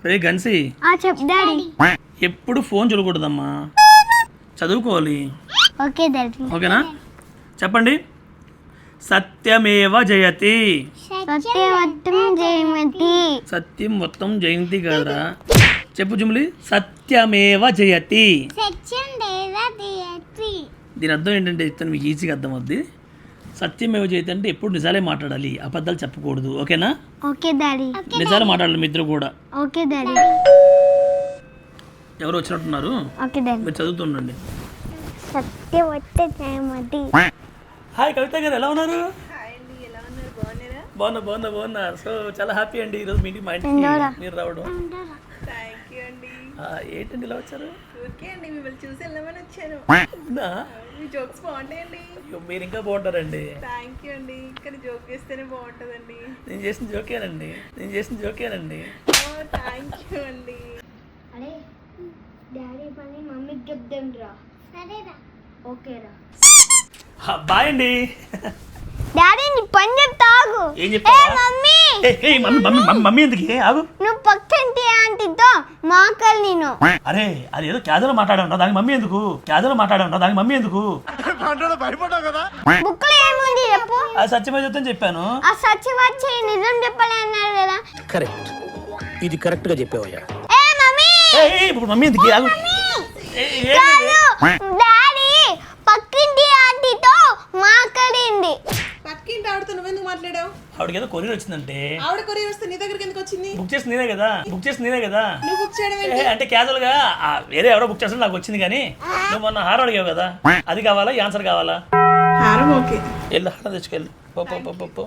రే గన్సి చెప్పు డాడీ. ఎప్పుడు ఫోన్ చూడకూడదమ్మా, చదువుకోవాలి. Okay daddy. ఓకేనా? చెప్పండి. సత్యమేవ జయతి. సత్యవతం జయమతి. సత్యం మొత్తం జయంతి కాదురా. చెప్పు జుమ్లి. సత్యమేవ జయతి. దీని అర్థం ఏంటంటే ఇతను మీకు ఈజీగా అర్థం అవుద్ది. సత్యమేవ జయతి అంటే ఎప్పుడు నిజాలే మాట్లాడాలి, అబద్ధాలు చెప్పకూడదు. ఓకేనా? Okay daddy. నిజాలు మాట్లాడాలి మీ ఇద్దరు కూడా. Okay daddy. ఎవరు వచ్చినట్టున్నారు, ఓకే డాడీ. మీరు చదువుతుండండి. సత్యవత జయమతి. హాయ్ కవిత గారు, ఎలా ఉన్నారు? బాగున్నా. సో చాలా హ్యాపీ అండి ఈరోజు మీటింగ్ మా ఇంటికి మీరు రావడం. ఏంటండి ఇలా వచ్చారు? మిమ్మల్ని చూసి వెళ్ళమని వచ్చాను. మీ జోక్స్ బాగుంటాయండి. మీరు ఇంకా బాగుంటారండి. థ్యాంక్ యూ అండి. కానీ జోక్ చేస్తేనే బాగుంటుందండి. నేను చేసిన జోకేనండి. థ్యాంక్ యూ అండి. అరే డాడీ పని మమ్మీకి చెప్దాం రా. సరేరా. ఓకేరా. బాయ్ అండి. డాడీ నీ పని చెప్తా ఆగు. ఏం చెప్తా? మమ్మీ మమ్మీ ఎందుకు ఆగు? నువ్వు పక్కింటి ఆంటీతో మాకల్ నేను. అరే అది ఏదో క్యాజువల్ మాట్లాడాను, దానికి మమ్మీ ఎందుకు? బుక్లో ఏముంది చెప్పు. అది సత్యమే చెప్తాను చెప్పాను. ఆ సత్యవచ్చి నిజం చెప్పాలి అన్నారు కదా. కరెక్ట్, ఇది కరెక్ట్ గా చెప్పావయ్యా. ఏ మమ్మీ. ఇప్పుడు మమ్మీ ఎందుకు ఆగు? డాడీ పక్కింటి ఆంటీతో మాట్లాడింది. పక్కింటి ఆవిడతో నువ్వెందుకు మాట్లాడావు? ఆవిడకి ఏదో కొరియర్ వచ్చిందంటే. ఆవిడ కొరియర్ వస్తే నీ దగ్గరికి ఎందుకు వచ్చింది? బుక్ చేసి నేనే కదా. నువ్వు బుక్ చేయడం ఏంటి? అంటే క్యాజువల్ గా వేరే ఎవరో బుక్ చేస్తే నాకు వచ్చింది, కానీ నువ్వు మొన్న హారం అడిగావు కదా, అది కావాలా ఈ ఆన్సర్ కావాలా? హారం ఓకే. వెళ్ళు హారం తెచ్చుకెళ్ళు. పో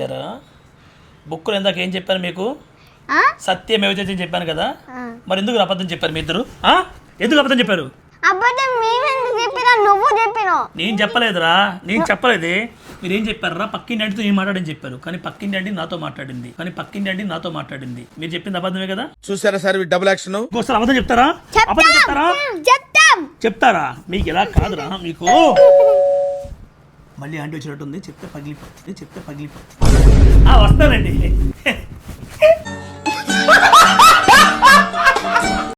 ఏరా బుక్కులు ఇందాక ఏం చెప్పాను మీకు? సత్యమేవ జయతి చెప్పాను కదా, మరి ఎందుకు అబద్ధం చెప్పారు మీ ఇద్దరు? ఎందుకు అబద్ధం చెప్పారు? అబద్ధం మేమెందుకు చెప్పినా నువ్వు చెప్పినావు. నేను చెప్పలేదురా, చెప్పలేదే. మీరు ఏం చెప్పారా? పక్కింటి ఆంటీతో నేను మాట్లాడని చెప్పారు, కానీ పక్కింటి ఆంటీ నాతో మాట్లాడింది. మీరు చెప్పింది అబద్ధమే కదా. చూసారా సార్ డబుల్ యాక్షన్. ఇంకోసారి అబద్ధం చెప్తారా? చెప్తారా? మీకు ఎలా కాదురా మీకు. మళ్ళీ ఆంటీ వచ్చినట్టుంది, చెప్తే పగిలిపోతుంది. వస్తానండి.